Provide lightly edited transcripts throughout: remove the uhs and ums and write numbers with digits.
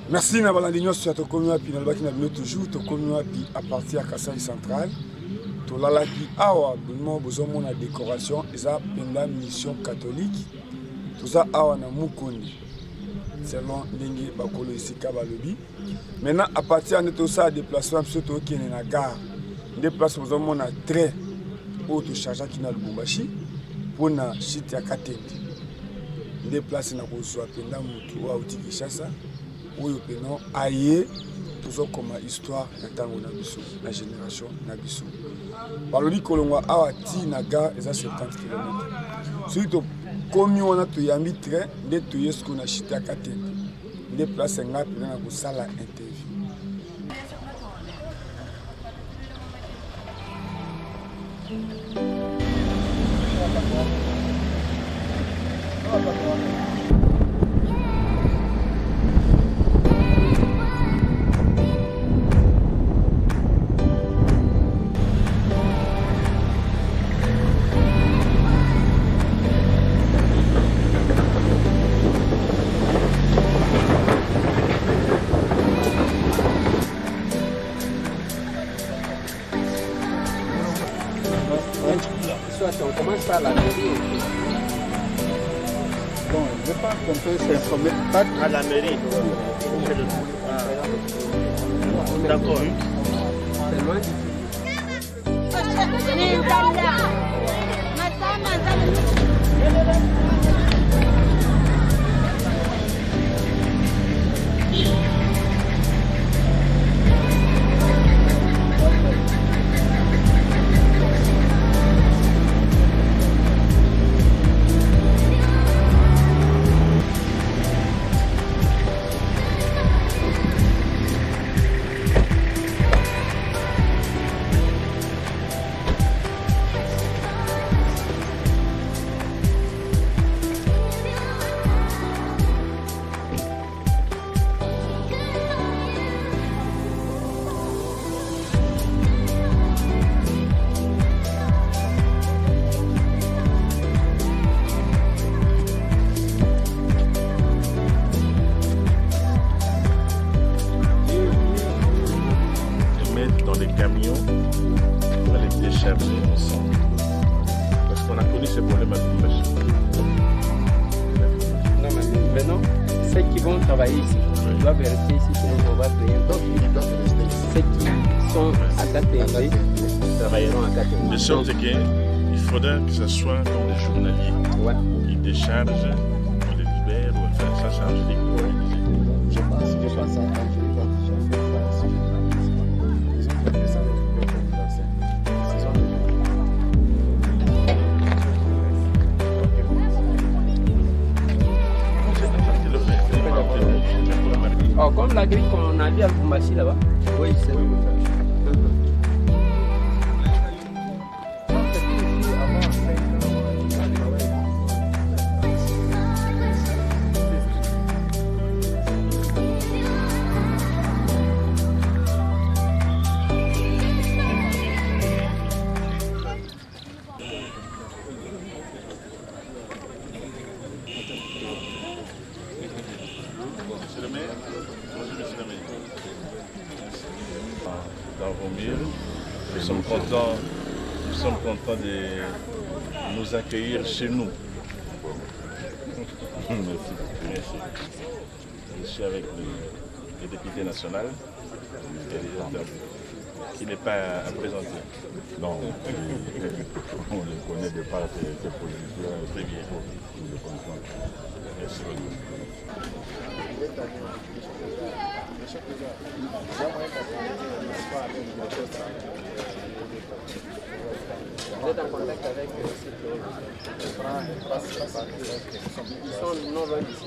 Merci na balandinyo sur to komia pi na baki na bino toujours to komia pi à partir à Kasai central to lala pi awa bonmo bozomo na décoration eza penda mission catholique tout ça awa na Mukondi selon ndenge bakolo isika balobi maintenant à partir de tout ça déplacement surtout qui est na gare déplacement bozomo na train auto charger qui na Lubumbashi pour na site ya Katende déplacer na kozwa penda mutu wa utikishasa oyo peno aye toujours comme histoire na tango na biso la génération na biso balobi kolongwa awa ti na gare eza 70 km surtout komi wana to yambi train nde to yesko na chita ya Katende nde place nga pena na kosala interview. On commence à la mairie. Bon, je pense qu'on peut s'informer à la mairie. D'accord. C'est loin dans les camions pour aller décharger ensemble. Parce qu'on a connu ce problème à Lubumbashi. Non, mais maintenant, ceux qui vont travailler ici, on doit vérifier ici sinon on va payer. Donc, ceux qui sont à Katende travailleront à Katende. De sorte qu'il faudra que ce soit comme des journaliers. Ouais. Ils déchargent, ils les libèrent, ou enfin ça change les cours. je pense ça Oh, comme la grille qu'on a dit à Lubumbashi là-bas. Oui, c'est vrai. Dans Romire, nous sommes contents de nous accueillir chez nous. Merci. Je suis avec le député national qui n'est pas à présenter. Non, on le connaît de par ses positions. Très bien. Merci beaucoup. Vous êtes en contact avec ils sont non loin d'ici.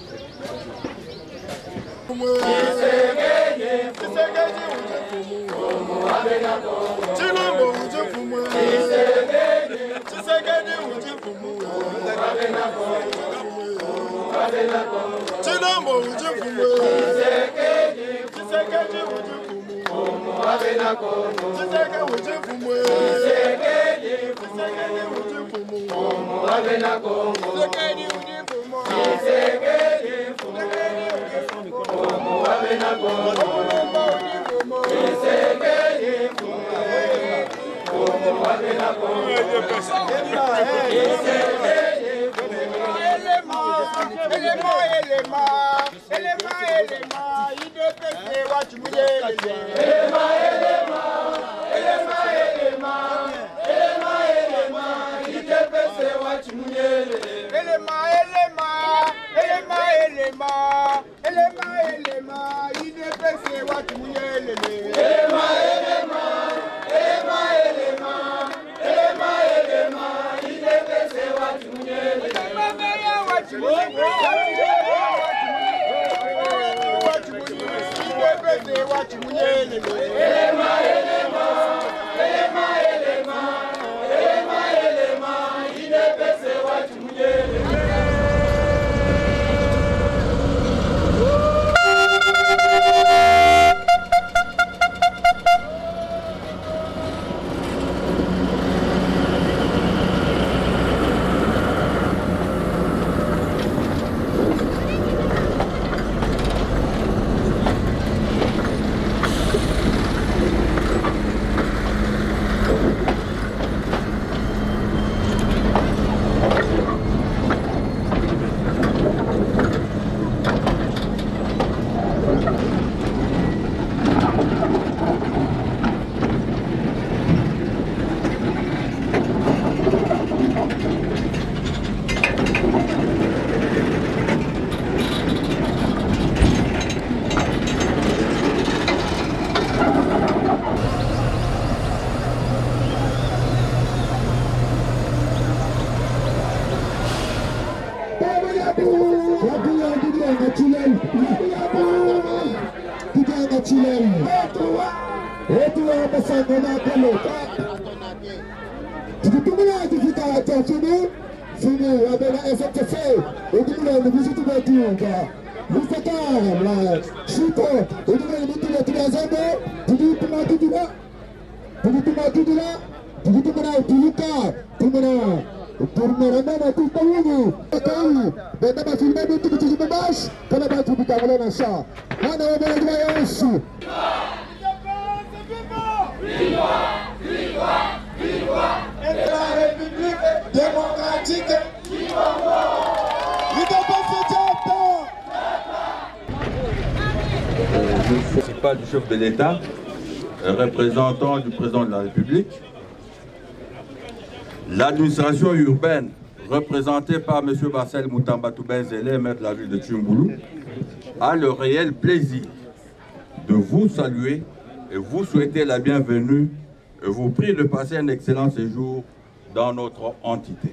Principal du chef de l'État, représentant du président de la République, l'administration urbaine représentée par M. Marcel Moutamba Toubenzele, maire de la ville de Tchimboulou, a le réel plaisir de vous saluer et vous souhaiter la bienvenue et vous prie de passer un excellent séjour dans notre entité.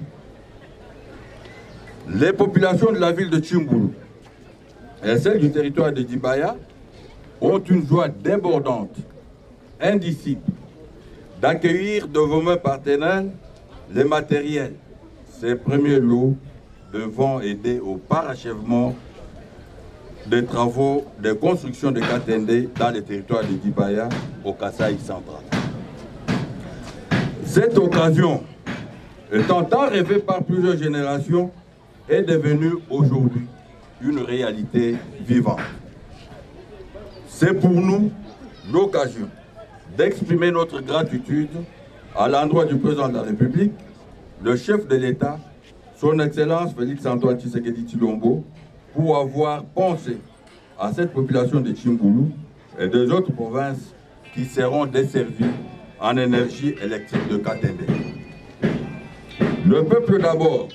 Les populations de la ville de Tchimboulou et celles du territoire de Dibaya ont une joie débordante, indicible, d'accueillir de vos mains partenaires les matériels, ces premiers lots devant aider au parachèvement des travaux de construction de Katende dans les territoires de Dibaya au Kasaï central. Cette occasion, étant tant rêvée par plusieurs générations, est devenue aujourd'hui une réalité vivante. C'est pour nous l'occasion d'exprimer notre gratitude à l'endroit du président de la République, le chef de l'État, son Excellence Félix-Antoine Tshisekedi Tshilombo, pour avoir pensé à cette population de Tchimboulou et des autres provinces qui seront desservies en énergie électrique de Katende. Le peuple d'abord,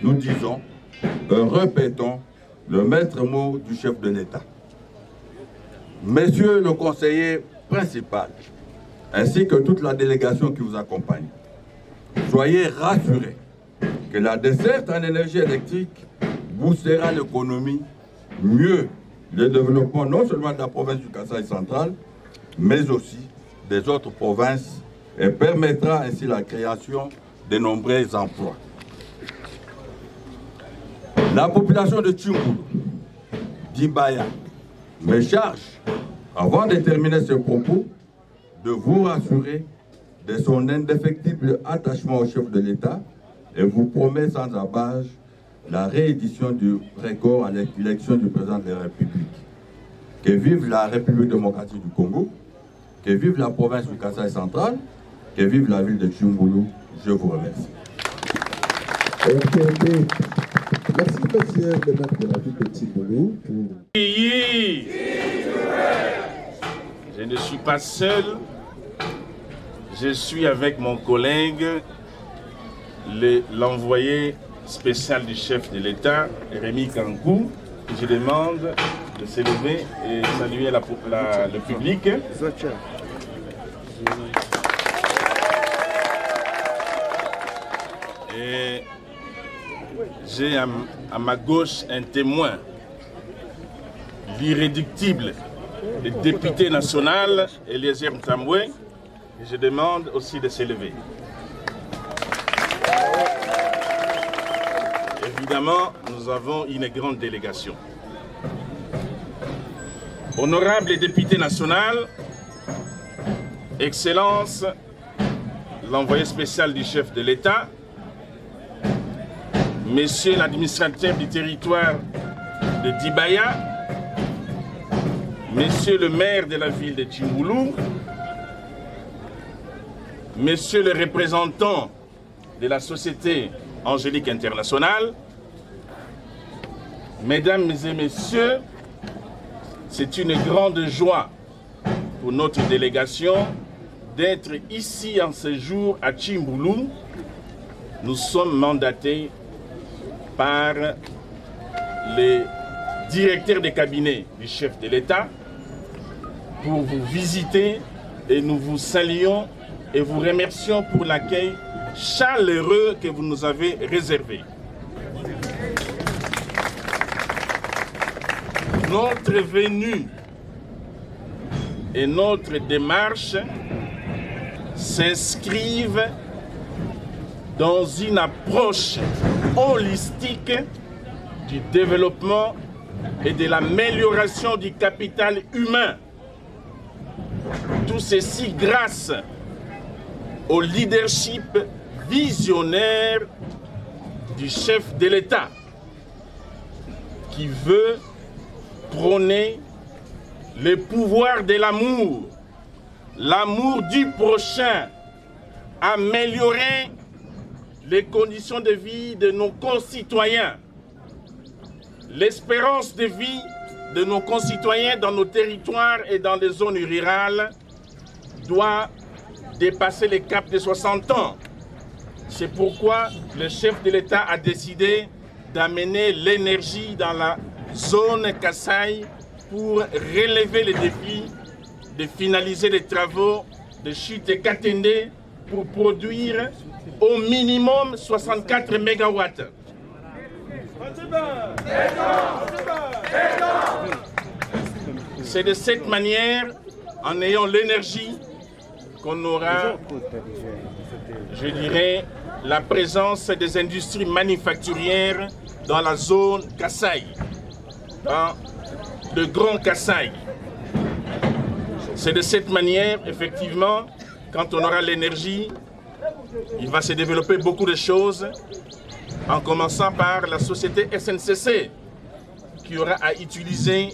nous disons, et répétons le maître mot du chef de l'État. Messieurs le conseiller principal, ainsi que toute la délégation qui vous accompagne, soyez rassurés que la desserte en énergie électrique boostera l'économie, mieux le développement non seulement de la province du Kasaï central, mais aussi des autres provinces et permettra ainsi la création de nombreux emplois. La population de Tchimboulou, d'Ibaya, me charge, avant de terminer ce propos, de vous rassurer de son indéfectible attachement au chef de l'État et vous promet sans ambages la réédition du record à l'élection du président de la République. que vive la République démocratique du Congo, que vive la province du Kasaï central, que vive la ville de Tchimboulou. Je vous remercie. Merci, monsieur le maire de la ville de Tchimboulou. Je ne suis pas seul, je suis avec mon collègue, l'envoyé spécial du chef de l'État, Rémi Kankou. Je demande de s'élever et saluer le public. Et j'ai à ma gauche un témoin, l'irréductible, le député national, Eliezer Mtambwe. Je demande aussi de s'élever. Évidemment, nous avons une grande délégation. Honorable député national, Excellence, l'envoyé spécial du chef de l'État, Monsieur l'administrateur du territoire de Dibaya, Monsieur le maire de la ville de Tchimboulou, Monsieur le représentant de la Société Angélique Internationale, Mesdames et Messieurs, c'est une grande joie pour notre délégation d'être ici en ce jour à Tchimboulou. Nous sommes mandatés par les directeurs de cabinet du chef de l'État pour vous visiter et nous vous saluons et vous remercions pour l'accueil chaleureux que vous nous avez réservé. Notre venue et notre démarche s'inscrivent dans une approche holistique du développement et de l'amélioration du capital humain. Tout ceci grâce au leadership visionnaire du chef de l'État qui veut prôner le pouvoir de l'amour, l'amour du prochain, améliorer les conditions de vie de nos concitoyens, l'espérance de vie de nos concitoyens dans nos territoires et dans les zones rurales doit dépasser les caps de 60 ans. C'est pourquoi le chef de l'État a décidé d'amener l'énergie dans la zone Kasaï pour relever les défis de finaliser les travaux de chute et Katende pour produire au minimum 64 MW. C'est de cette manière, en ayant l'énergie, qu'on aura, je dirais, la présence des industries manufacturières dans la zone Kasaï, dans le Grand Kasaï. C'est de cette manière, effectivement, quand on aura l'énergie, il va se développer beaucoup de choses, en commençant par la société SNCC, qui aura à utiliser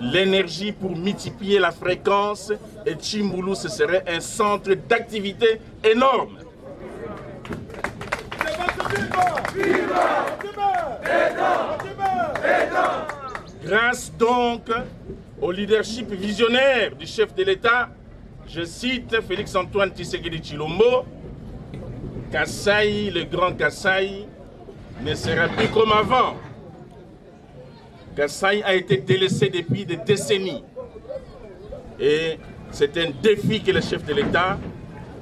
l'énergie pour multiplier la fréquence, et Tchimboulou, ce serait un centre d'activité énorme. Grâce donc au leadership visionnaire du chef de l'État, je cite Félix-Antoine Tshisekedi Tshilombo, Kasaï, le Grand Kasaï, ne sera plus comme avant. Kasaï a été délaissé depuis des décennies. Et c'est un défi que le chef de l'État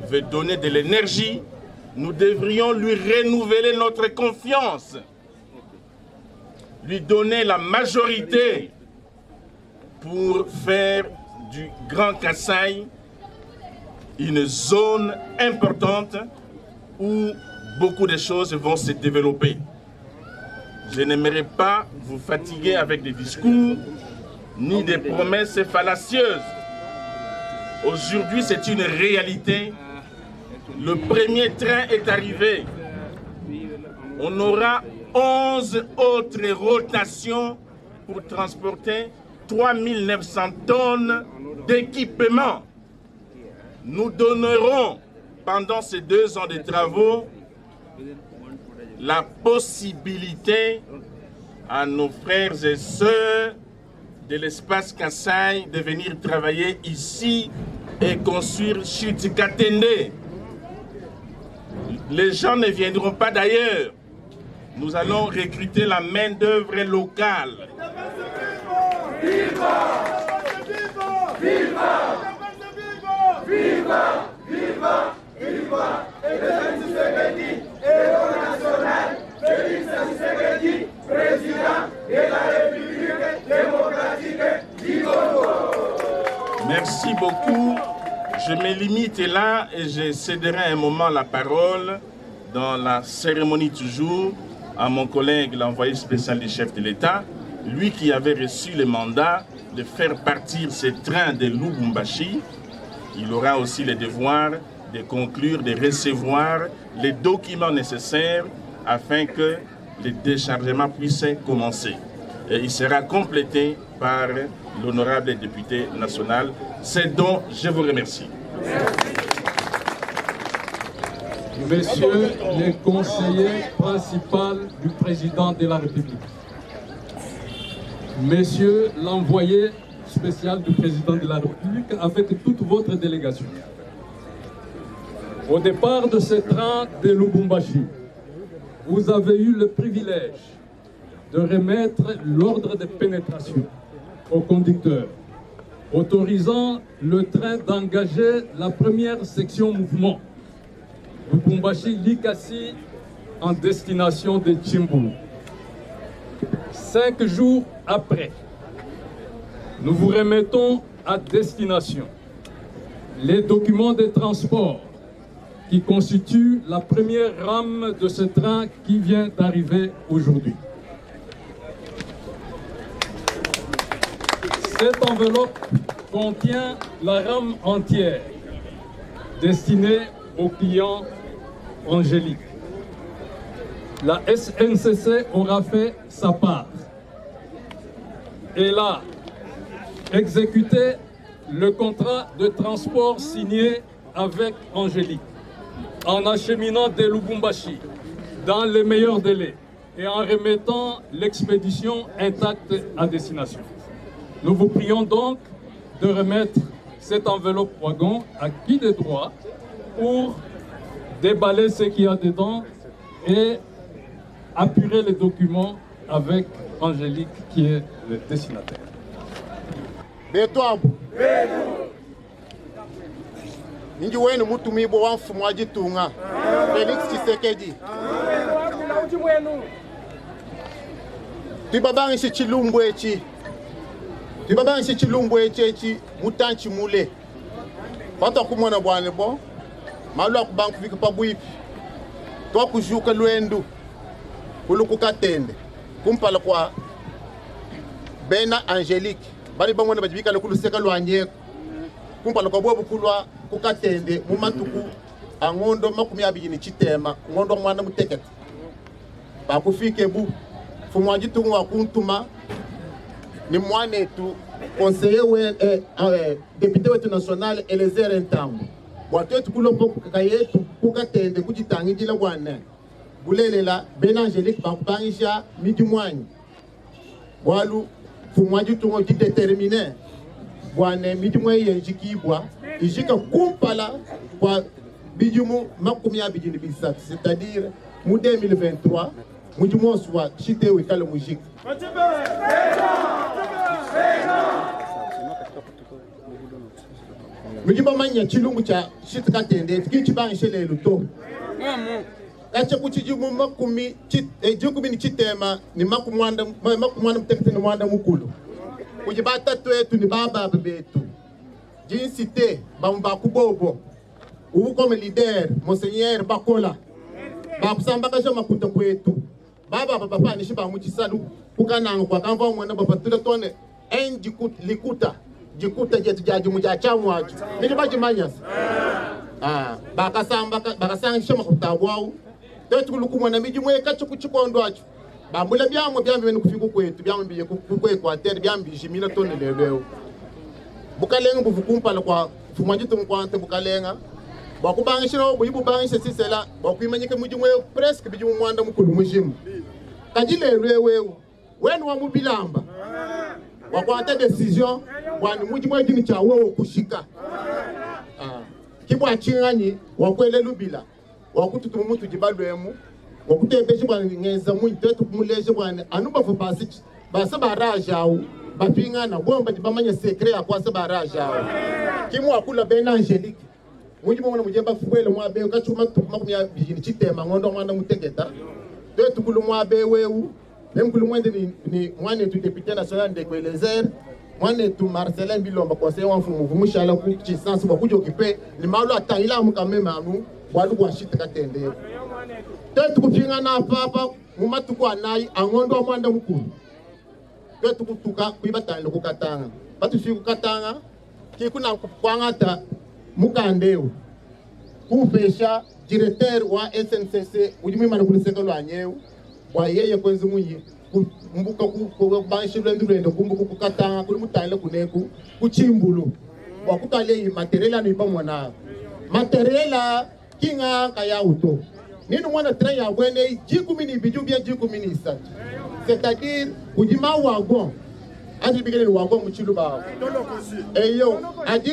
veut donner de l'énergie. Nous devrions lui renouveler notre confiance, lui donner la majorité pour faire du Grand Kasaï une zone importante où beaucoup de choses vont se développer. Je n'aimerais pas vous fatiguer avec des discours ni des promesses fallacieuses. Aujourd'hui, c'est une réalité. Le premier train est arrivé. On aura 11 autres rotations pour transporter 3900 tonnes d'équipement. Nous donnerons, pendant ces 2 ans de travaux, la possibilité à nos frères et sœurs de l'espace Kassai de venir travailler ici et construire Chitikatende. Les gens ne viendront pas d'ailleurs. Nous allons recruter la main-d'œuvre locale. Viva! Viva! Viva! Viva! Viva! Félix Tshisekedi, héros national. Félix Tshisekedi, président de la République démocratique du Congo. Merci beaucoup. Je me limite là et je céderai un moment la parole dans la cérémonie toujours à mon collègue, l'envoyé spécial du chef de l'État, lui qui avait reçu le mandat de faire partir ce train de Lubumbashi. Il aura aussi le devoir de conclure, de recevoir les documents nécessaires afin que le déchargement puisse commencer. Et il sera complété par l'honorable député national. C'est dont je vous remercie. Messieurs les conseillers principaux du président de la République, Messieurs l'envoyé spécial du président de la République avec toute votre délégation. Au départ de ce train de Lubumbashi, vous avez eu le privilège de remettre l'ordre de pénétration au conducteur, autorisant le train d'engager la première section mouvement Lubumbashi-Likasi en destination de Tchimboulou. 5 jours après, nous vous remettons à destination les documents de transport qui constituent la première rame de ce train qui vient d'arriver aujourd'hui. Cette enveloppe contient la rame entière destinée aux clients angéliques. La SNCC aura fait sa part. Elle a exécuté le contrat de transport signé avec Angélique en acheminant de Lubumbashi dans les meilleurs délais et en remettant l'expédition intacte à destination. Nous vous prions donc de remettre cette enveloppe wagon à qui de droit pour déballer ce qu'il y a dedans et apurer les documents avec Angélique qui est le destinataire. Betwambu ningi wenu mutumibo wa mfumo wa Jitunga Félix Tshisekedi tibabangishi chilumbu echi mutanchi mule pata kumona bwane bo malu akubangu fika pabwipi to kujuka lwendu kulukukatende kumpala kwa Bena Angélique bali bamwana bajibika lokuluseka lwanyeko kumpala kwa bobu kulwa kukatende mumatuku angondo makumi abiri ni chitema ngondo mwana mutekete bakufike bu fumwaji tungu wa kuntuma ni mwanetu conseiller député wetu national Elezer Ntambu watu wetu kulopo kayetu kukatende kujitangijila bwana bulelela Bena Angélique bakubangisha midi mwanyi walu fumwaji tungu déterminé bwana midi mwanyi yenjikibwa ijika kumpala kwa bijumu makumi abiri ni bisatu c'est-à-dire mu 2023 mujumu swa chite wikale mujika Mujimba manya chilungu cha Chitikatende kichibangishe lelo to acha kuchijumu makumi jukumi ni chitema ni makumwanda mtekete ni mwanda mukulu kujibata twetu ni baba bebetu jinsite bamba kubobo ubu comme leader monseigneur Bakola bakusamba kasha makuta kwetu baba papa ni shiba muchisalu kukananga kwa kamva mwana baba tuletone jikuta jetu jaji muja chamwaji nili baji manyas bakasanga shema kutabwao tetu kulukumwa na miji mweka chukuchikondo acho bambula byamwe byambe kufika kwetu byambe ku Equateur byambe jimina tonne lelo bukalenga buvukumpala kwa fumajitu mkwante bukalenga bakubangishira buyibu bangisha sisela bakwimanyike mujimwe presque bijimu mwanda mukulu mujimu kajilelwe wenu wa mubilamba wakwata decision wani mujimwe jini cha wewe kushika kibwa chinganyi wakwele lubila wakututu mutu jibalwemu wakutepeshe bwana ngeza mwitetu kumuleje bwana anuba fu basi barajawu bapingana bomba dibamanya secret akwa se barajawu kimu akula bena Angelique mujimo mwana mujemba fuwele mwabe kachuma tukuma kumya bijini chitema ngondo mwana mutegeta tetu kulu mwabe wewu nemkulu mwende ni mwane tu député national de Kwelezer mwane tu Marcelin Bilomba conseiller wa mfumu vumushala ku chisansi bakujo kipe ni malu atangila mukamema anu walu kwa shite katende tetu kupingana papa mumatuko anayi angondo mwanda mukulu tetu kutuka kuibatanga kukatanga batu shi kukatanga kikuna kwangata mukandeu kufesha directeur wa SNCC ujimi mana kuliseka lwanyeu wa yeye kwenzi munyi mbuka kubanshi lwendulendo kumbuka kukatanga kuli mutangile kuneku kuchimbulu wakukale materiela ni pamwana materiela kinga kaya uto nini mwana train ya wene jikumini bijubia jikumini isatu c'est-à-dire ujima wagon adi bigele wagon muchilu ba eyo adi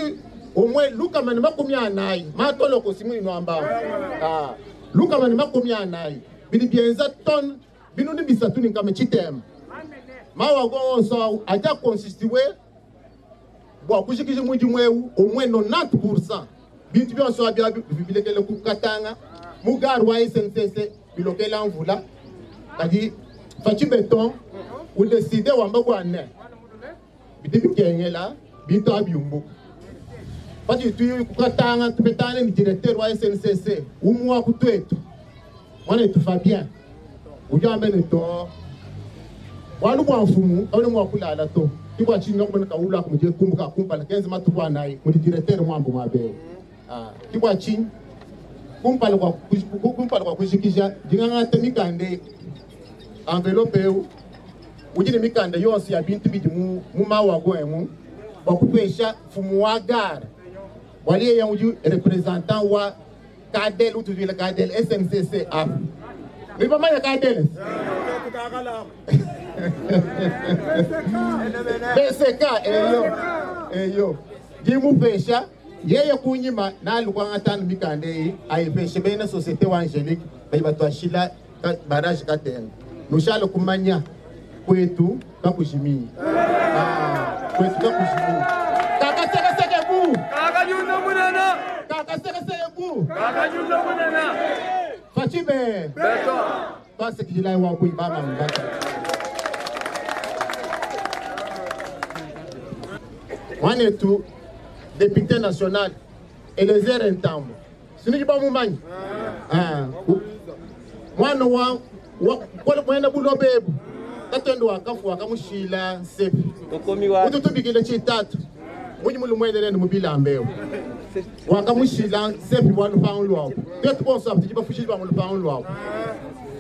omwe luka mani makumi anayi matoloko simu inoamba luka mani makumi anayi bili bienza ton binu ni bisatu ni kama chitem ma wagon so aja consistiwe bo kushikije muji mweu omwe 90% bintu byo so abia bibilekele ku katanga mugar wa SNCC bilokela mvula kadi fachi beton ou décider wamba kwane bidibi kenyela bintu abiumbu pati tu kukatanga tupetane ni directeur wa SNCC umwa kutwetu mwana tu Fabien ujambe ni to walu kwa mfumu au mwa kulala to kibwa chini ngombe kaula kumje kumbuka kumpa la kenzi matukwa nayi mu directeur mwambo mabe kibwa chini kumpala kwa kushikisha jinganga temikande envelope eu ujini mikande yonsi ya bintu bidi mu mawago emu bakupesha fumu wa gar wali ya uju representant wa Kadel utu vile Kadel SNCC ap ni mama ya Kadel BCK eyo jimu pesha yeye kunyima nalukwa ngatanu mikande ayipeshe bena societe wa Angelique bayibatu ashila barrage katene nushalo kumanya kwetu bakushimini kwetu bakushimini kakaseke bu kakajunda munana kakaseke bu kakajunda munana fachibe beto basi kijilai wa kuibama mbaka wanetu député national Elezer Ntambo siniki ba mumanyi mwana wa mwenda bulobebu katendo wakafu wakamushila sepi ututubikile chitatu munyi mulu mwendele ni mubila mbeo wakamushila sepi wanu paunlu wapu tetu bonso apitijiba fushili wa mulu paunlu wapu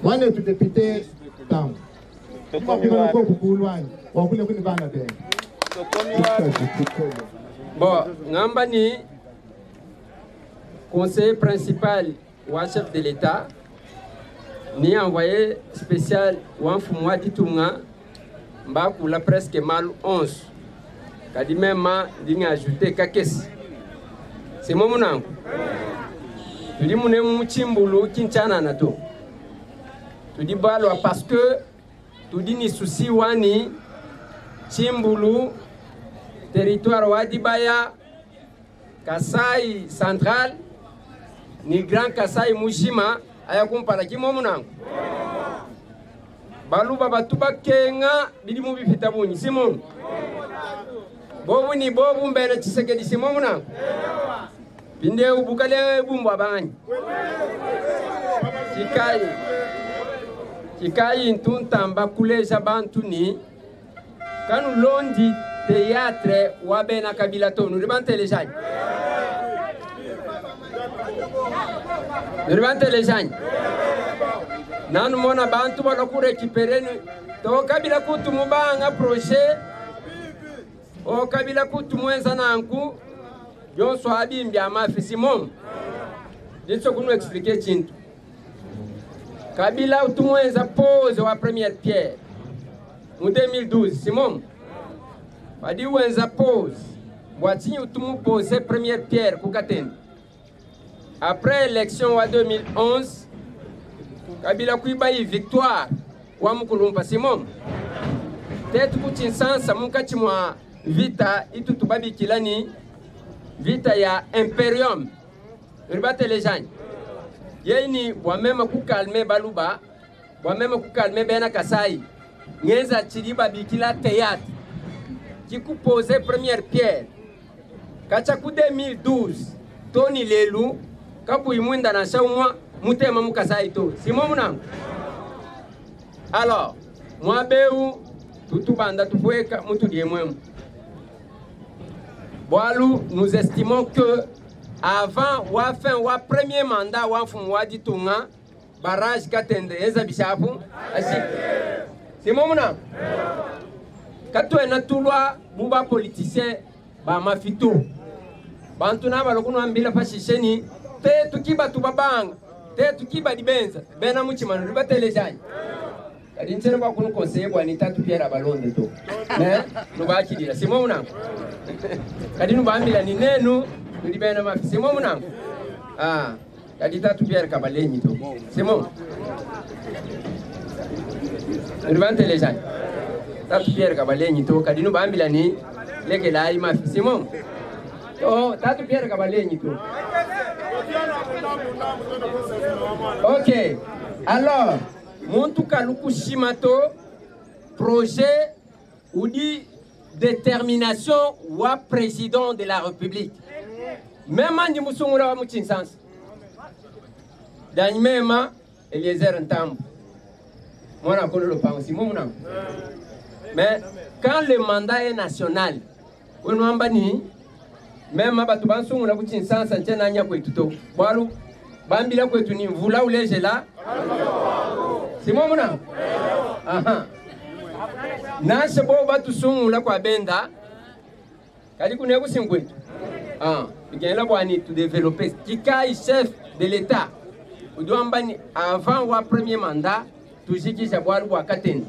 mwana tu député Ntambo kwa kukuluwani wakule kuni bana bena bon, ngamba ni conseiller principal ou chef de l'État ni envoyé spécial ou un fumwa ditunga mbaku la presque mal 11 kadi même dinga ajouter kakesi c'est mon monango tudi mune muchimbulu kinchana na to tudi balwa parce que tudi ni souci wani chimbulu territoire Wadibaya, Kasai Central, ni Grand Kasai Mushima, ayakumpala kimomunangu. Baluba batuba kenga, bidimu bifitabuni, Simon. Bobu ni bobu mbele Tshisekedi simomunangu. Binde ubukale bumbu abanyi. Chikai ntuntamba kuleja bantu ni, kanu londi théâtre wabena kabila to nous devons télécharger nanu mona bantu bala ku récupérer to kabila kutu mubanga projet o kabila kutu mwenza nanku jonso abimbi amafi simon diso kunu expliquer chintu kabila utumwenza pose wa première pierre en 2012 simon badi wenza pose boitinho utumu pose première pierre kukateni. Après l'élection en 2011, Kabila kuiba hii victoire wa mukulumpa simon. Tetu kuchinsansa mukati mwa vita itu tubabi kilani vita ya Imperium. Ribate lejani. Yeni wamema kukalme baluba, wamema kukalme bena Kasai. Ngeza chiriba bikila théâtre. Qui pose première pierre. Kacha ku 2012, Tony Lelu kapu imwenda na shaumwa mutema mukasai to simo munangu. Alors moi beu tutubanda tufweka mutu diemwemu boalu. Nous estimons que avant wa fin wa premier mandat wa mfumu wa ditunga barrage katende eza bishapu asi simo munangu. Kato ena tulwa buba politicien ba mafito bantu na balokuno ambila fashisheni te tukiba tubabanga te tukiba dibenza bena muchimano ribatelejanye kadi nchere kwa kunu conseiller kwa ni tatu Pierre Abalonde to ne nubaki dira simo munangu kadi nubambila ni nenu libena mafi simo munangu kadi tatu Pierre Kabalenyi to simo ribatelejanye tatu Pierre Kabalenyi to kadi nubambila ni leke lai mafi simo. Oh, tatu Pierre Kabalenyi to. Ok. Alors, Muntu Kaluku Shimato, projet ou dit détermination wa président de la République. Même en Dimusungura wa Mouchinsans. Dans Eliezer Ntambu. Moi, je connais le pansi. Mais quand le mandat est national, on a bani. Même abatu bansungu na kuchinsansa nchena anya kwetu to balu bambila kwetu ni mvula uleje la simo muna aha nashe bo batu sungu la kwa benda kali kune kusinkwetu bigela bwani to développer kikai chef de l'état udoambani avant wa premier mandat tujikisha bwalu bwa kateni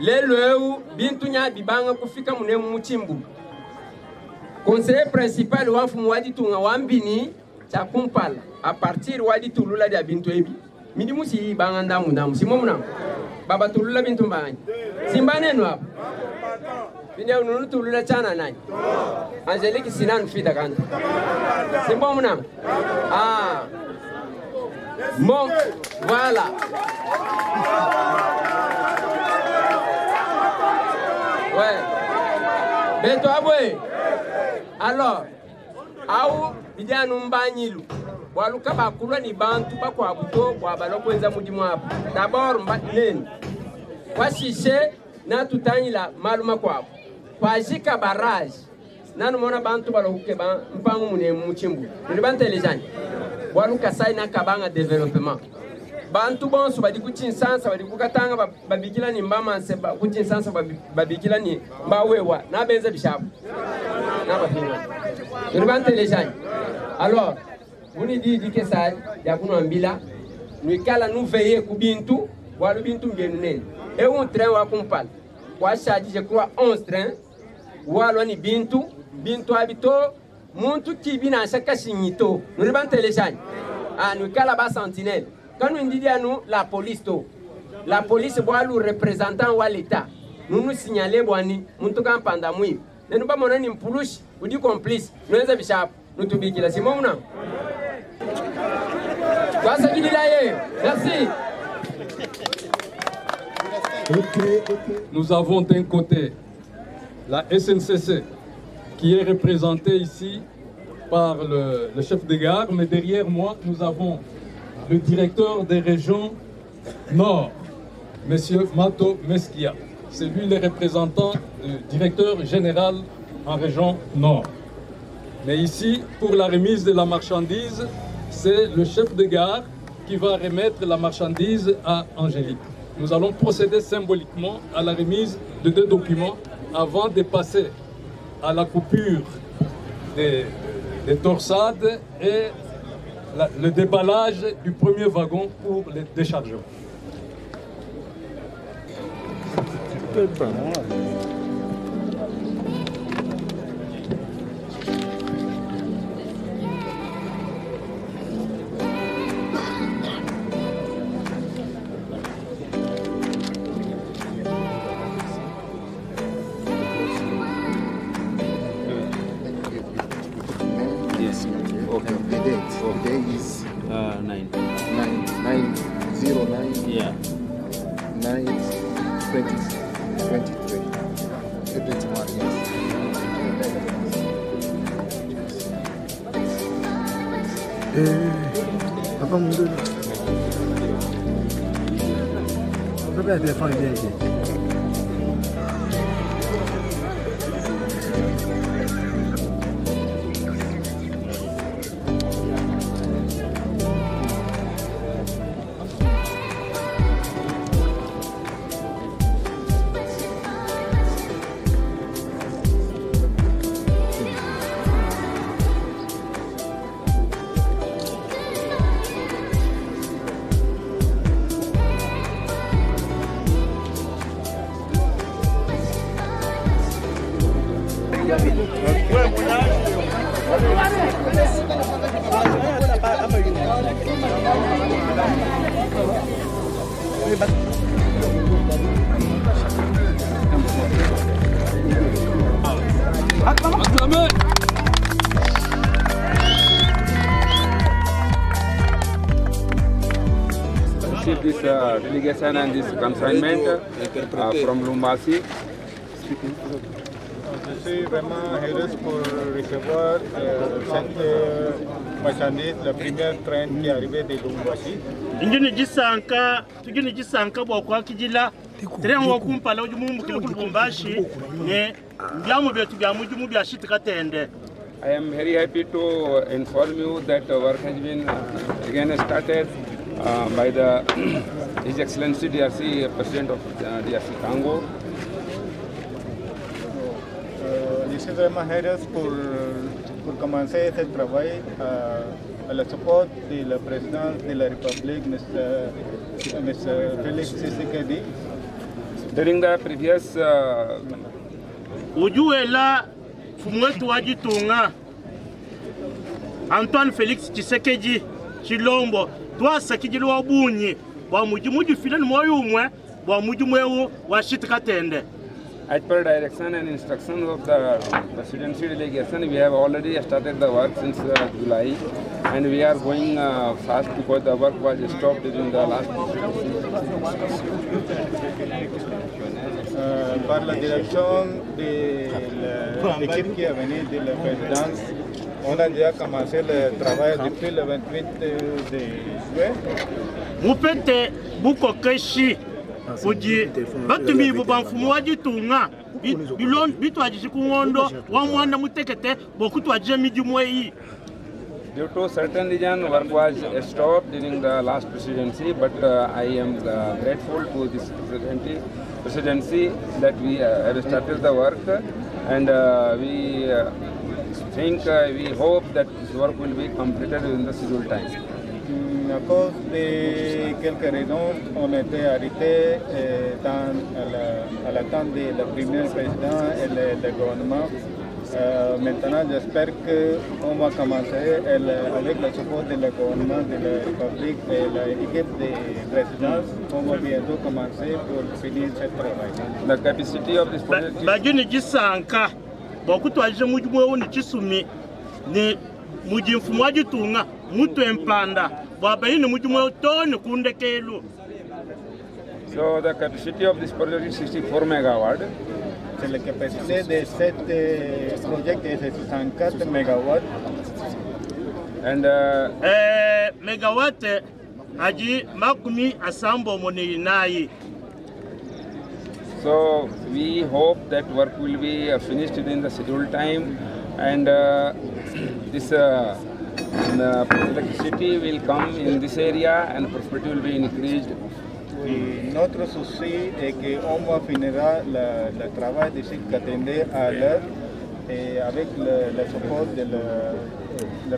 lelo bintu nya bibanga kufika munemu muchimbu. Conseiller principal wa mfumu wadi tunga wambini cha kumpala a partir wadi tulula dia bintu ebi midi musi banganda mundamu simo munam baba tulula bintu mbanya simbane no hapo bintu nunu tulula chana nani Angelique Sinan fida kanta simo munam mon voilà ouais beto abwe. Alors, au bidanu mbanyilu waluka bakulwa ni bantu bakwa buto kwa balokwenza mudimu hapo. D'abord mbatneni washishe na tutanyila maluma kwabo kwajika barrage nanu mona bantu balokuke ba mpango mune muchimbu ni bantelejanye waluka sai na kabanga development bantu bonso badi kuchinsansa badi kukatanga babikila ni mbama nseba kuchinsansa babikila ni mbawewa na benza bishabu na bafina uribante lejani. Alors vous dit que ça ya kuno ambila nuikala nu veiller ku bintu walu bintu mbenu nene et un train wa kumpal kwa shadi je crois 11 trains walu ni bintu habito muntu kibina shaka shinyito uribante lejani nuikala ba sentinelle. Quand nous disons la police, est le représentant de l'État. Nous nous signalons que nous sommes pandamouis. Nous ne sommes pas un poulouche ou du complice. Nous sommes des bichapes. Nous sommes des bichapes. C'est mon nom. Merci. Nous avons d'un côté la SNCC qui est représentée ici par le chef de gare, mais derrière moi, nous avons le directeur des régions Nord, M. Mato Meskia. C'est lui le représentant du directeur général en région Nord. Mais ici, pour la remise de la marchandise, c'est le chef de gare qui va remettre la marchandise à Angélique. Nous allons procéder symboliquement à la remise de 2 documents avant de passer à la coupure des torsades et le déballage du premier wagon pour les déchargements. Receive this delegation and this consignment from Lumbasi. Je suis vraiment heureuse pour recevoir cette marchandise, la première train qui est arrivée de Lubumbashi. Ingini jisanka bokwa kijila tren wakumpala ujumu kilo Lubumbashi ne byamu betu byamu jumu byashitika tende. I am very happy to inform you that work has been again started by His Excellency DRC President of DRC Congo. Je suis vraiment heureuse pour commencer ce travail à la support de la présidence de la République, M. Félix Tshisekedi. During the previous ujuela fumwetu wajitunga Antoine Félix Tshisekedi Chilombo twasakijilwa wabunyi wa mujimuji filani moyumwe wa mujumwewu wa shitika tende. As per direction and instruction of the presidency delegation, we have already started the work since July, and we are going fast because the work was stopped during the last. Par la direction de l'équipe qui est venue de la présidence, on a déjà commencé le travail depuis le 28 de juillet. Mupete buko keshi uji batumi bubamfumu wajitunga bilon bitwaji kungondo wa mwana mutekete bokutwaje mijumwe. Due to certain reason, work was stopped during the last presidency, but I am grateful to this presidency that we have started the work, and we we hope that this work will be completed in the scheduled time. À cause de quelques raisons, on était arrêté à l'attente de la première président et le gouvernement. Maintenant, j'espère qu'on va commencer avec le support de le gouvernement de la République et l'équipe de présidence. On va bientôt commencer pour finir ce travail. The capacity of this project. Bagini jisanka bokutwaje mujumwe ni chisumi ni mujimfumu wajitunga mutu empanda babayini mujumwe toni kundekelu. So the capacity of this project is 64 megawatt. C'est la capacité de cet projet est 64 megawatts. And megawatt aji makumi asambo moninayi. So we hope that work will be finished within the scheduled time, and this electricity will come in this area and prosperity will be increased. Oui, notre souci est qu'on finira le travail de site Katende à l'heure et avec le support de le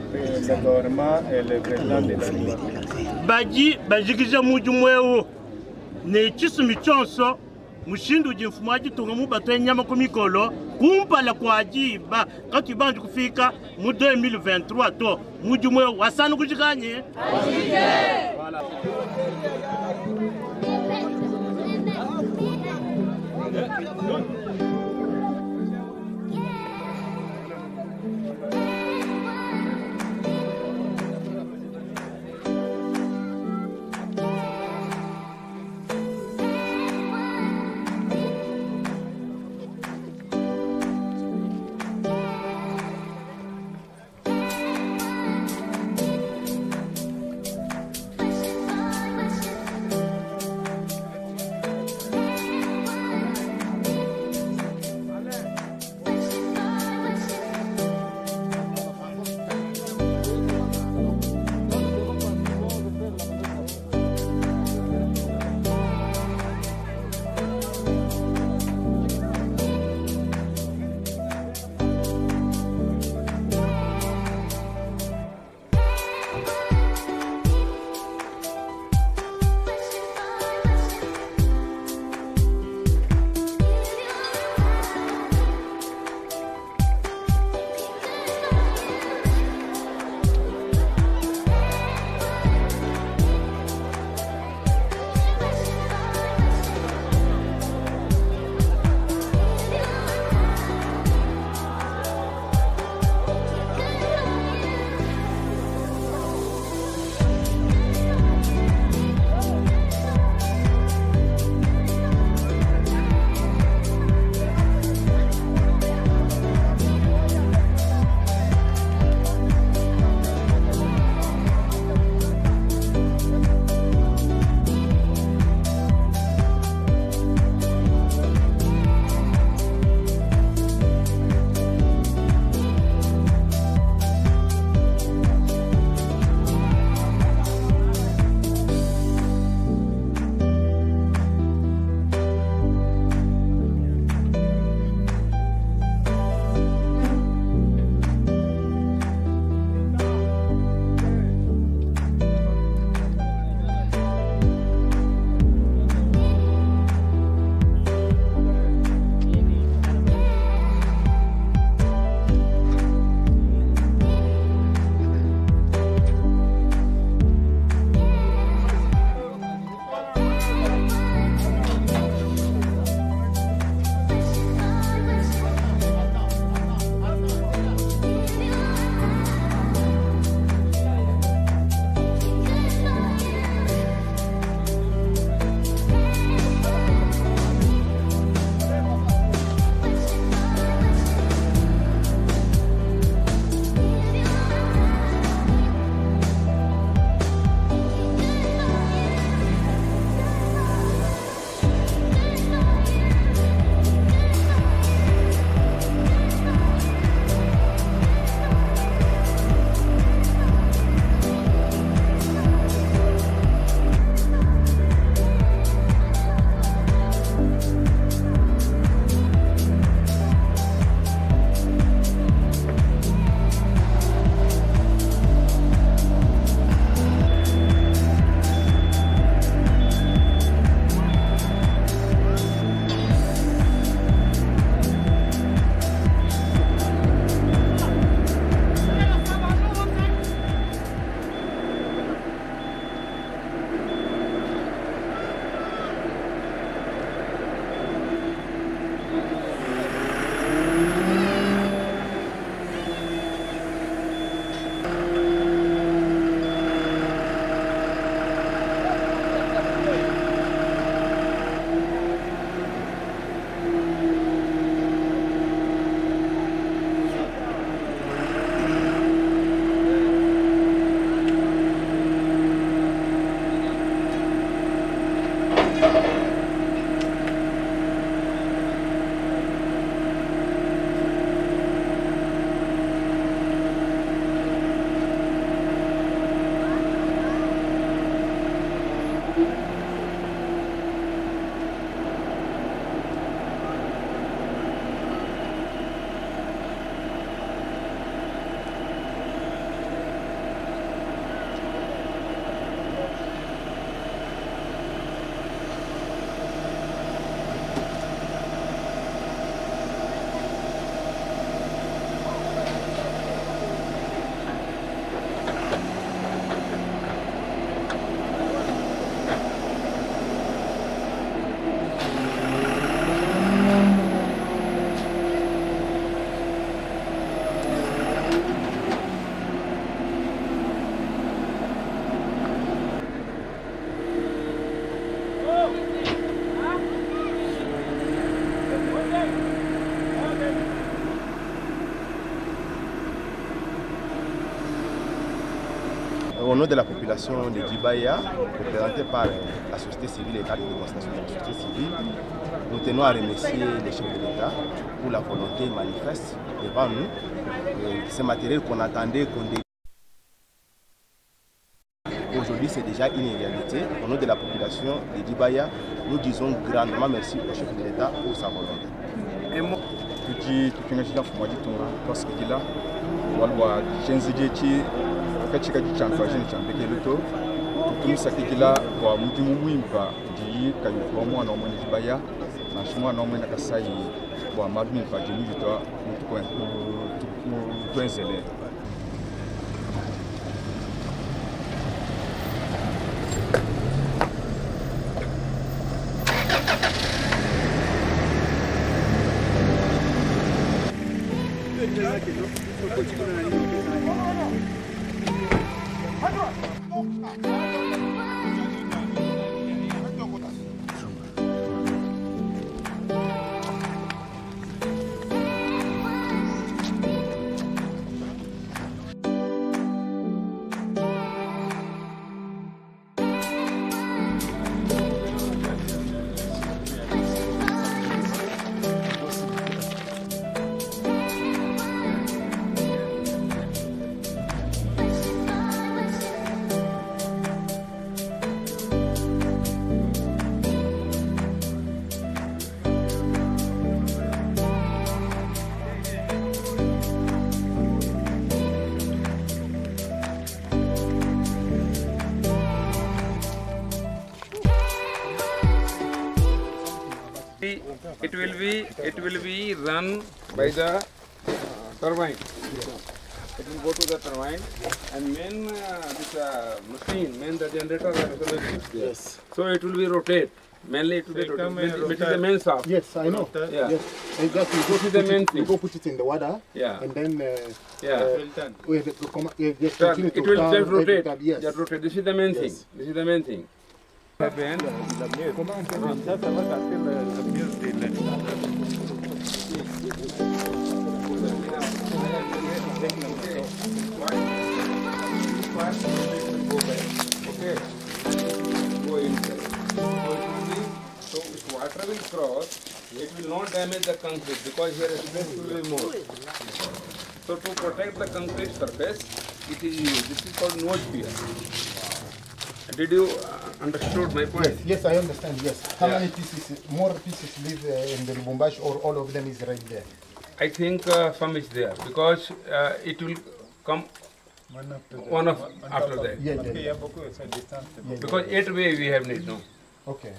gouvernement et le président de la République. Baji bajigiza mujumweo ne chisumi chonso mushindu jimfumaji tungamu batwe nyama kumikolo kumpala kwa ajiba kakibanje kufika mu 2023 to mujumweo wasanu kujikanye voilà. Au nom de la population de Djibaya, représentée par la société civile et quatre démonstrations de la société civile, nous tenons à remercier les chefs de l'État pour la volonté manifeste devant nous. Ce matériel qu'on attendait, aujourd'hui, c'est déjà une réalité. Au nom de la population de Djibaya, nous disons grandement merci au chef de l'État pour sa volonté. katika jichanfa jini chambeke luto tutumisa kikila kwa mujimu mwimpa di kayuwa mwana omwene Djibaya na shimwana omwene Kasai kwa madumi mpa jini jitwa mutwenzele. It will be run by the turbine. It will go to the turbine and main the generator. Yes. So it will be rotate. Mainly it will be rotate. Which is the main shaft. Yes, I know. Yeah. Yes. And just you go the main thing. You go put it in the water. Yeah. And then it will just rotate. Yes. Just rotate. This is the main thing. This is the main thing. Okay. Go inside. So if water will cross, it will not damage the concrete because here space will be more. So to protect the concrete surface, it is used. This is called nose pier. Did you understood my point? Yes, I understand. Yes. How many pieces? More pieces live in the Lubumbashi, or all of them is right there? I think some is there because it will come one after that. Yeah. Because 8 way we have need no. Okay.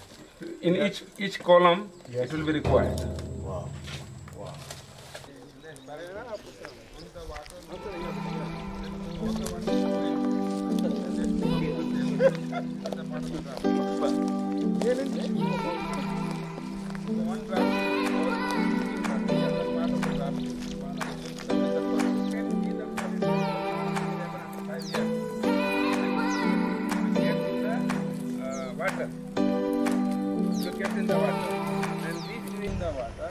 In each column, it will be required. Wow. Wow. Water. So kept in the water, and this is in the water.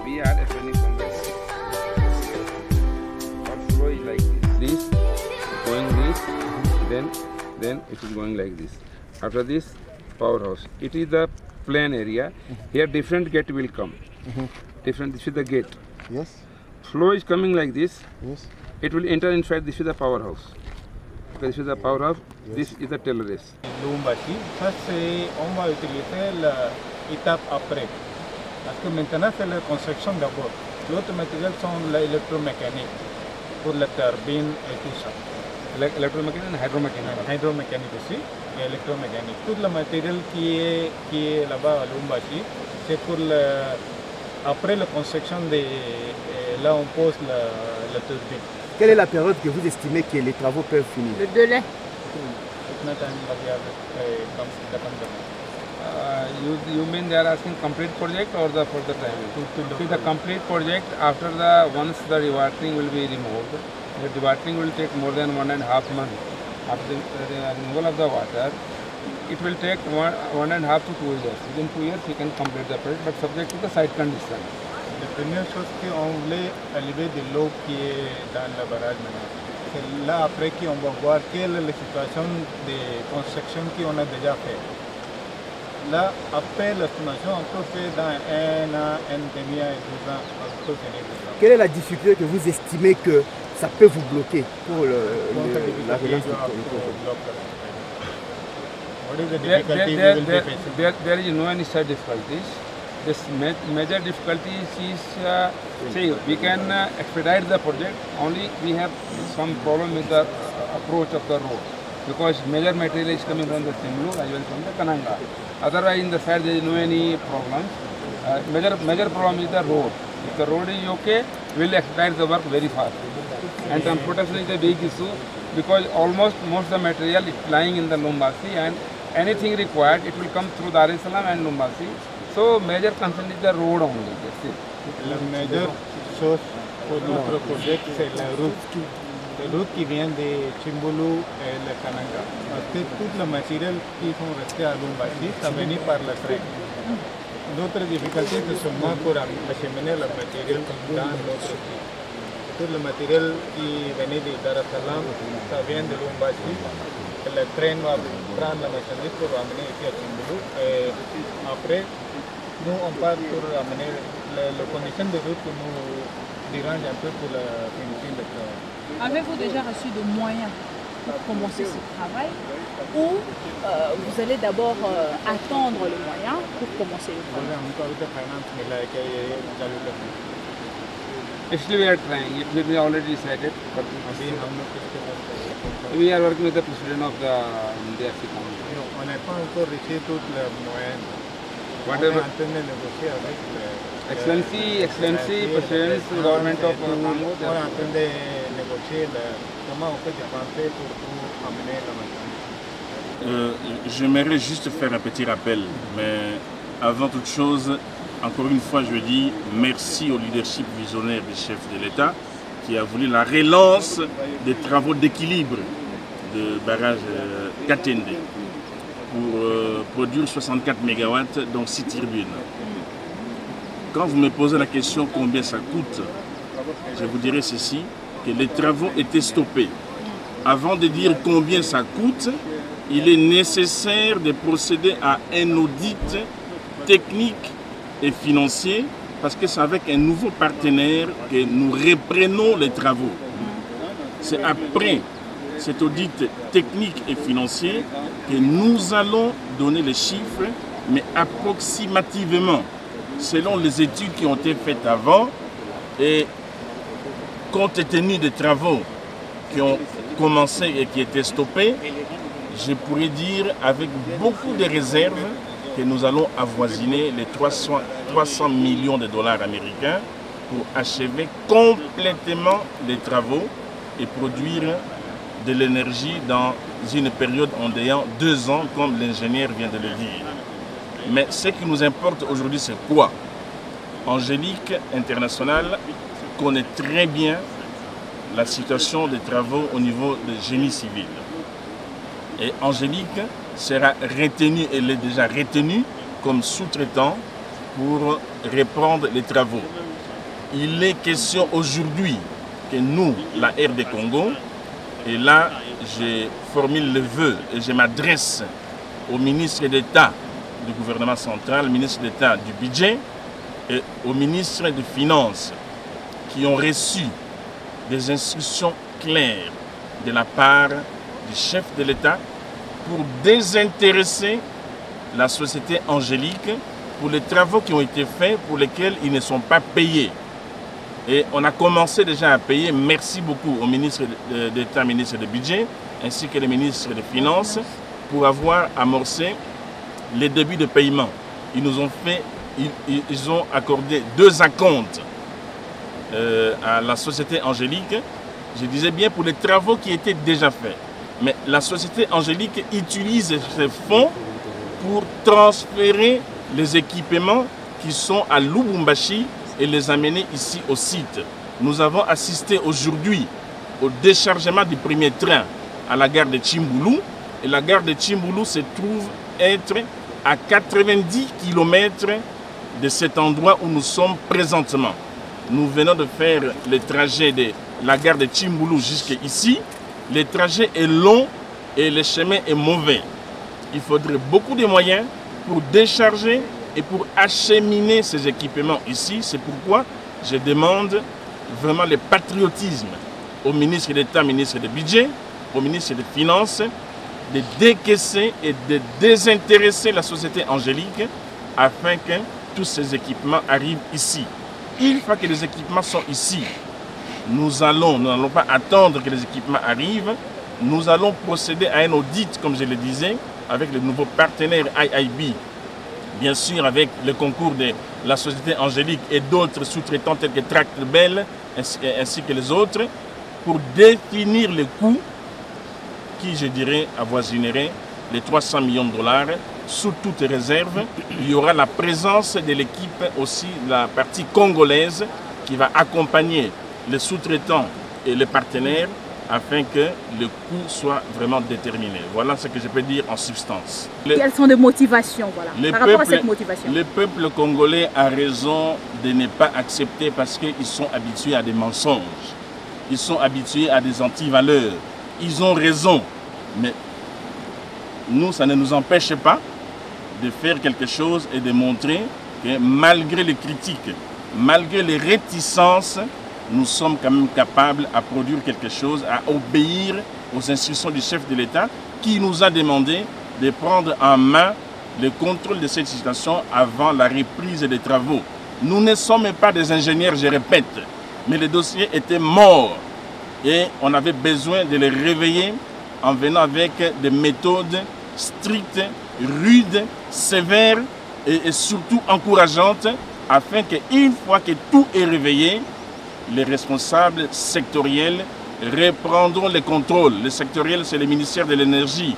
We are attending from the flow is like this, going this, then it is going like this. After this, powerhouse. It is the plain area. Here different gate will come. Different. This is the gate. Yes. Flow is coming like this. Yes. It will enter inside. This is the powerhouse. Okay, this is the powerhouse. Yes. This is the terrace. Lubumbashi, ça c'est, on va utiliser l'étape après. Parce que maintenant c'est la construction d'abord. L'autre matériel sont l'électromécanique pour la turbine et tout ça. L'électromécanique et hydromécanique. Hydromécanique aussi et électromécanique. Tout le matériel qui est là-bas à Lubumbashi, c'est pour après la construction de Et là, on pose la turbine. Quelle est la période que vous estimez que les travaux peuvent finir? Le délai. You mean they are asking complete project or the further time? See, the complete project after once the dewatering will be removed, the dewatering will take more than 1.5 months. After the removal of the water, it will take 1.5 to 2 years. Within 2 years, we can complete the project, but subject to the site condition. La première chose qu'on voulait élever de l'eau qui est dans le barrage maintenant. C'est là après qu'on va voir quelle est la situation de construction qu'on a déjà fait. Là, après l'estimation, on peut faire dans 1 an, 1 demi an et 2 ans, on peut finir. Quelle est la difficulté que vous estimez que ça peut vous bloquer pour la relance du projet? What is the difficulty we will be facing? There is no any such difficulties. This major difficulty is, see, we can expedite the project, only we have some problem with the approach of the road, because major material is coming from the Simlu as well from the Kananga. Otherwise, in the side there is no any problem. Major problem is the road. If the road is okay, we will expedite the work very fast. And transportation is a big issue, because most of the material is lying in the Lumbasi, and anything required, it will come through Dar es Salaam and Lumbasi. So major concern is the road only. That's it. La major source pour notre projet, c'est la route. La route qui vient de Chimbulu et le Kananga. Parce que tout le matériel qui sont restés à Lumbasi, ça venu par le train. D'autres difficultés, c'est seulement pour acheminer le matériel dans notre site. Tout le matériel qui venait de Dar es Salaam, ça vient de Lumbasi. Le train va prendre la marchandise pour amener ici à Chimbulu. Et après, nous, on part pour amener les conditions de route qui nous dérangent un peu pour la finition de travail. Avez-vous déjà reçu de moyens pour commencer ce travail ou vous allez d'abord attendre les moyens pour commencer le travail? Actually, we are trying. It will be already decided. But we are working with the president of the DFC Council. On n'a pas encore reçu tous les moyens. Whatever. On est en train de négocier avec Excellency, President, Government of Congo. On est en train de négocier comment on peut dépenser pour amener la machine. J'aimerais juste faire un petit rappel, mais avant toute chose, encore une fois, je dis merci au leadership visionnaire du chef de l'État qui a voulu la relance des travaux d'équilibre de barrage Katende pour produire 64 MW, donc 6 turbines. Quand vous me posez la question combien ça coûte, je vous dirai ceci, que les travaux étaient stoppés. Avant de dire combien ça coûte, il est nécessaire de procéder à un audit technique et financier, parce que c'est avec un nouveau partenaire que nous reprenons les travaux. C'est après cet audit technique et financier que nous allons donner les chiffres, mais approximativement, selon les études qui ont été faites avant, et compte tenu des travaux qui ont commencé et qui étaient stoppés, je pourrais dire avec beaucoup de réserves que nous allons avoisiner les 300 millions de dollars américains pour achever complètement les travaux et produire de l'énergie dans une période en ayant 2 ans, comme l'ingénieur vient de le dire. Mais ce qui nous importe aujourd'hui, c'est quoi? Angélique International connaît très bien la situation des travaux au niveau du génie civil. Et Angélique sera retenue, elle est déjà retenue comme sous-traitant pour reprendre les travaux. Il est question aujourd'hui que nous, la RD Congo, et là je formule le vœu et je m'adresse au ministre d'État du gouvernement central, ministre d'État du budget et au ministre des Finances qui ont reçu des instructions claires de la part du chef de l'État pour désintéresser la société Angélique pour les travaux qui ont été faits pour lesquels ils ne sont pas payés. Et on a commencé déjà à payer. Merci beaucoup au ministre d'État, ministre du budget, ainsi que le ministre des Finances pour avoir amorcé les débuts de paiement. Ils nous ont fait, ils ont accordé 2 acomptes à la société Angélique. Je disais bien pour les travaux qui étaient déjà faits. Mais la société Angélique utilise ces fonds pour transférer les équipements qui sont à Lubumbashi et les amener ici au site. Nous avons assisté aujourd'hui au déchargement du premier train à la gare de Tchimboulou. Et la gare de Tchimboulou se trouve être à 90 km de cet endroit où nous sommes présentement. Nous venons de faire le trajet de la gare de Tchimboulou jusqu'ici. Le trajet est long et le chemin est mauvais. Il faudrait beaucoup de moyens pour décharger et pour acheminer ces équipements ici. C'est pourquoi je demande vraiment le patriotisme au ministre d'État, ministre du Budget, au ministre des Finances, de décaisser et de désintéresser la société Angélique afin que tous ces équipements arrivent ici. Une fois que les équipements sont ici, nous n'allons pas attendre que les équipements arrivent, nous allons procéder à un audit, comme je le disais, avec le nouveau partenaire IIB, bien sûr avec le concours de la société Angélique et d'autres sous-traitants tels que Tractebel ainsi que les autres, pour définir les coûts qui, je dirais, avoisinerait les 300 millions de dollars sous toute réserve. Il y aura la présence de l'équipe aussi, la partie congolaise, qui va accompagner les sous-traitants et les partenaires afin que le coût soit vraiment déterminé. Voilà ce que je peux dire en substance. Quelles sont les motivations par rapport à cette motivation? Le peuple congolais a raison de ne pas accepter parce qu'ils sont habitués à des mensonges. Ils sont habitués à des antivaleurs. Ils ont raison, mais nous, ça ne nous empêche pas de faire quelque chose et de montrer que malgré les critiques, malgré les réticences, nous sommes quand même capables à produire quelque chose, à obéir aux instructions du chef de l'État qui nous a demandé de prendre en main le contrôle de cette situation avant la reprise des travaux. Nous ne sommes pas des ingénieurs, je répète, mais le dossier était mort. Et on avait besoin de les réveiller en venant avec des méthodes strictes, rudes, sévères et surtout encourageantes afin qu'une fois que tout est réveillé, les responsables sectoriels reprendront les contrôles. Le sectoriel, c'est le ministère de l'énergie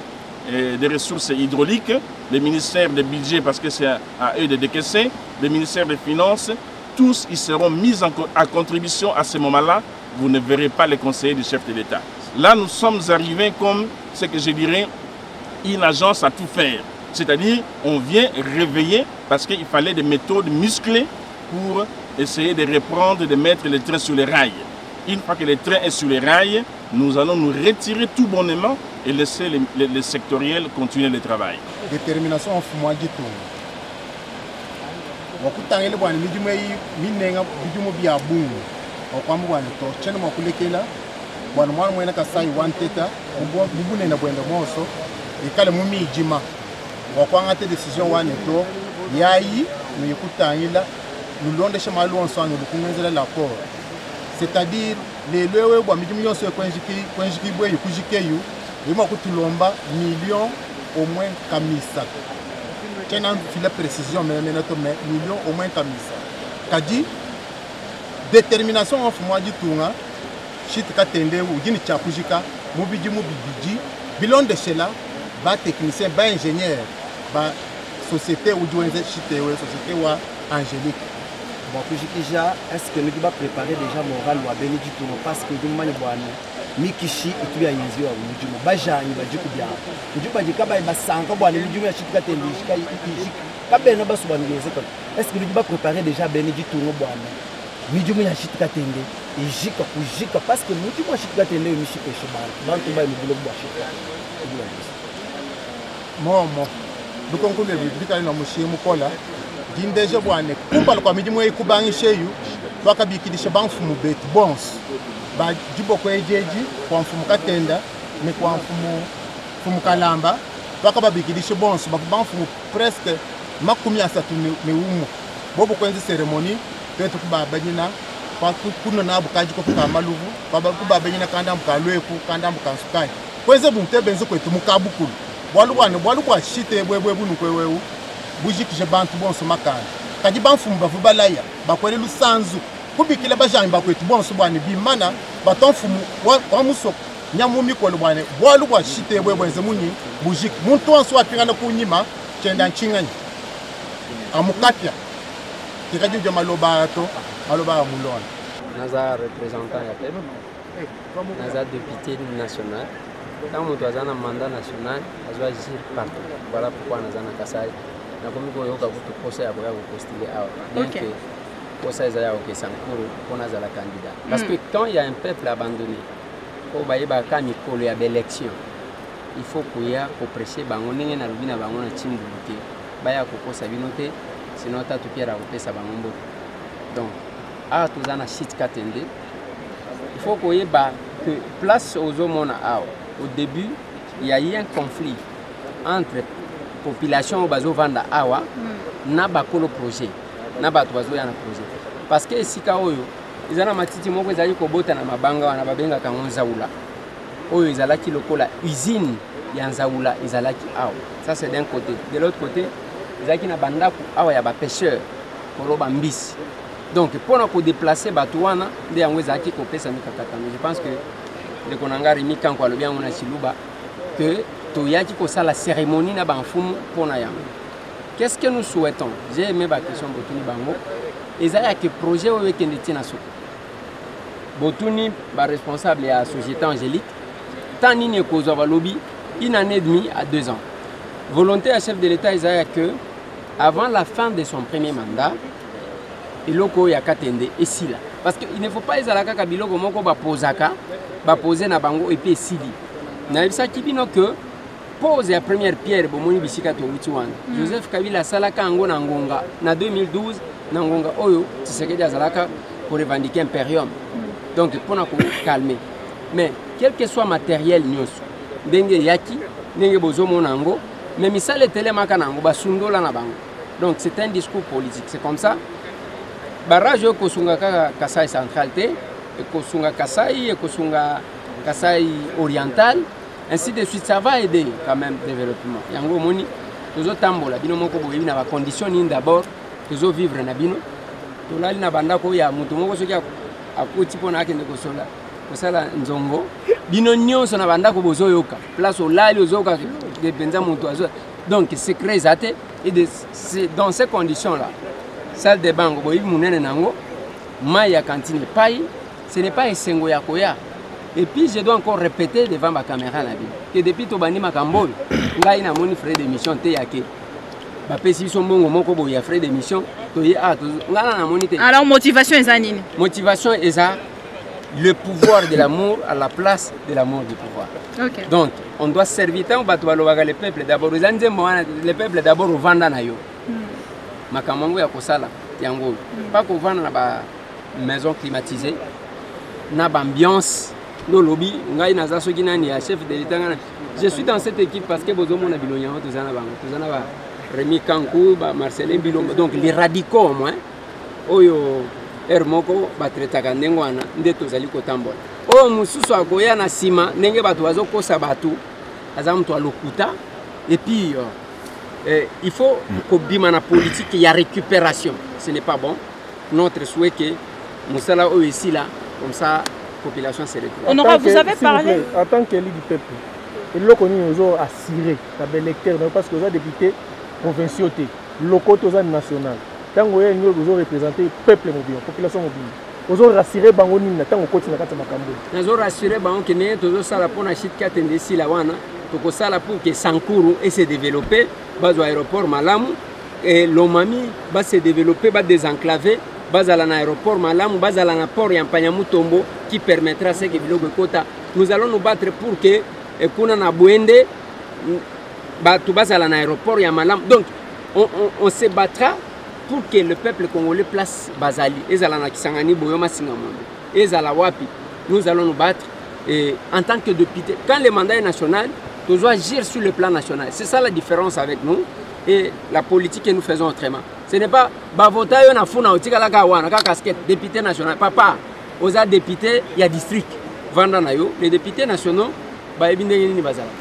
et des ressources hydrauliques, le ministère des budgets parce que c'est à eux de décaisser, le ministère des finances. Tous ils seront mis à contribution à ce moment-là. Vous ne verrez pas les conseillers du chef de l'État. Là, nous sommes arrivés comme ce que je dirais une agence à tout faire. C'est-à-dire, on vient réveiller parce qu'il fallait des méthodes musclées pour essayer de reprendre, de mettre le train sur les rails. Une fois que le train est sur les rails, nous allons nous retirer tout bonnement et laisser les sectoriels continuer le travail. Détermination en fumant du tout. Wakutangele bwana mijume minenga mijumo bya bungu okwamu bwana to chene makulekela bwana mwana mwena kasai wanteta mbune na bwenda moso ikale mu mijima wakwanga te decision wane to yayi muyikutangila nulondeshe malonso anu lukunenzela l'accord, c'est-à-dire les lewe bwa mijumo yonso kwenjiki bwe yikujikeyu yimo kutulomba million au moins kamisa. J'ai une précision, mais millions au moins comme ça. Kadi détermination en moi du tourna, chit katende ou gini chapujika, mobidi mobidi, bilan de cela, ba technicien, ba ingénieur, ba société ou du chité ou société ou Angélique. Bon, déjà, est-ce que nous devons préparer déjà moral ou à béni du tourna parce que nous devons Mikishi et tu as yézio à Mujimo, Bajani, Bajukubia. Mujubajika by Basanka, le Lujume à Chitka Tendishka, Kabena Basuan. Est-ce que nous devons préparer déjà Bénédit Tourno Boana? Mujumi à Chitka Tende, et Jika pour Jika, parce que Mujimo à Chitka Tende et Michik et Cheval, dans tout bas, nous voulons Moi, nous concluons le Britannique dans Mouché Mukola, Dindeja Boane, Kumpal comme Mujimo et Kubangi Cheyu, Wakabiki de Cheban Fumubet, Bons. Ba jibo kwa ejeji kwa mfumu katenda ni kwa mfumu kalamba baka babikidishe bonso ba mfumu presque makumi asatu ni umu bobo kwenzi ceremony petu kuba banyina kwa kuno na bukaji ko kuka maluvu baba kuba banyina kanda mkalweku kanda mkansukai kwenze bunte benzo kwetu mukabukulu bwalu kwa shite bwebwe bunu kwewewu bujikije bantu bonso makana kaji ba mfumu bavubalaya bakwele lusanzu kubikila bajamba kwetu bonso bwana bimana batonfumu wa musoko nyamumi ko lubane bwalu bwa shite bwebwenze munyi bujik muntu wanso apingana kunyima chenda nchingani amukapya tikajuja maloba to maloba mulona naza représentant ya peuple naza député national tant moto aza na mandat national azwa agir partout voilà pourquoi naza na Kasai na komi koyoka kutu posa ya koya kopostuler awa bien que posa eza ya oke sankuru mpona azala candidat parce que quand il y a un peuple abandonné oyo bayebaka mikolo ya baélection il faut koya koprêche bango ndenge nalobi na bango na ntimbulu te baya kokosa bino te sinon ata topiera kopesa bango mboka donc awa toza na chite katende il faut koyeba que place ozomona awa au début il y a eu un conflit entre population bazovanda awa na bakolo projet na bato bazoya na projet parce que esika oyo ezana matiti moko ezali kobota na mabanga wana babengaka ngo nzaula oyo ezalaki lokola usine ya nzaula ezalaki awa ça c'est d'un côté de l'autre côté ezalaki na bandako awa ya bapêcheur koloba mbisi donc mpona kodéplacer bato wana nde yango ezalaki kopesa mikakatano je pense que ndeko na nga Remi Kanko alobi yango na Chiluba que toyaki kosala cérémonie na banfumu mpona yango. Qu'est-ce que nous souhaitons? J'ai aimé ma question Botuni bango ezalaki projet oyo ekende ti na soko Botuni ba responsable ya Société Angélique tant nini ekozwa balobi 1 année et demie à 2 ans. Volonté à chef de l'État ezalaki que avant la fin de son premier mandat eloko ya katende esila parce que il ne faut pas ezalaka ka biloko moko ba poser na bango et puis esili na ebisaki bino que pose la première pierre bomoni bisika to witiwana Joseph Kabila salaka ngo na ngonga na 2012 na ngonga oyo Tshisekedi azalaka pour revendiquer imperium donc pour na calmer mais quel que soit matériel nyonso ndenge yaki ndenge bozomona ngo mais misale telemaka nango basundola na bango donc c'est un discours politique c'est comme ça barrage ko sunga Kasai central te ko sunga Kasai et ko sunga Kasai oriental ainsi de suite ça va aider quand même développement yango moni tozo tambola bino moko boyebi na ba condition ni d'abord tozo vivre na bino tolali na banda ko ya mutu moko soki akuti pona akende ko sola kosala nzongo bino nyonso na banda ko bozo yoka place olali ozoka de penza mutu azo donc c'est très zate et dans ces conditions là salle de bango boyebi munene nango mai ya cantine pai ce n'est pas esengo ya koya. Et puis je dois encore répéter devant ma caméra là que depuis Tobani Makambo, là il a mon frais d'émission te yake. Ba pesi son bongo moko bo ya frais d'émission to ye a to ngana na monité. Alors motivation est nini? Motivation est ça le pouvoir de l'amour à la place de l'amour du pouvoir. OK. Donc on doit servir tant bato baloba le peuple d'abord le peuple d'abord au vanda na yo. Makamango ya kosala yango. Pas ko vanda na ba maison climatisée na ba ambiance no lobby ngai naza soki nani ya chef de l'État. Je suis dans cette équipe parce que bozo mona bilonya tozana bango tozana ba Remi Kanko ba Marcelin Bilombo donc les radicaux au moins oyo moko ba tretaka ndengo wana nde tozali kotambola o mususu akoya na sima ndenge bato bazokosa bato aza mtu alokuta et puis il faut kobima na politique ya récupération ce n'est pas bon notre souhait que musala oyo ici là comme ça population se retrouve. Honorable, vous avez parlé en tant qu'élu du peuple. Et là, nous avons assuré les électeurs parce que vous avez député provinciaux, locaux, national. Quand vous avez représenté le peuple mobile, la population mobile, vous avez rassuré Bango Nina, tant que vous continuez à Makambo. Nous avons rassuré Bango que nous avons pour la chute Katende Silawana, pour que Sankuru et se développer, bas aéroport Malamu, et l'Omami va se développer, va désenclaver. Bazala na aéroport malamu bazala na port ya Mpanya-Mutombo qui permettra ce que biloko kota nous allons nous battre pour que kuna na Bwende batu bazala na aéroport ya malamu donc on se battra pour que le peuple congolais place bazali ezala na Kisangani Boyoma Singamondo ezala wapi nous allons nous battre et en tant que député quand le mandat est national tu dois agir sur le plan national c'est ça la différence avec nous et la politique que nous faisons autrement. Ce n'est pas bavota yo na funa otikala ka wana ka casquette député national papa oza député ya district vanda na yo les députés nationaux ba ebindenge ni bazala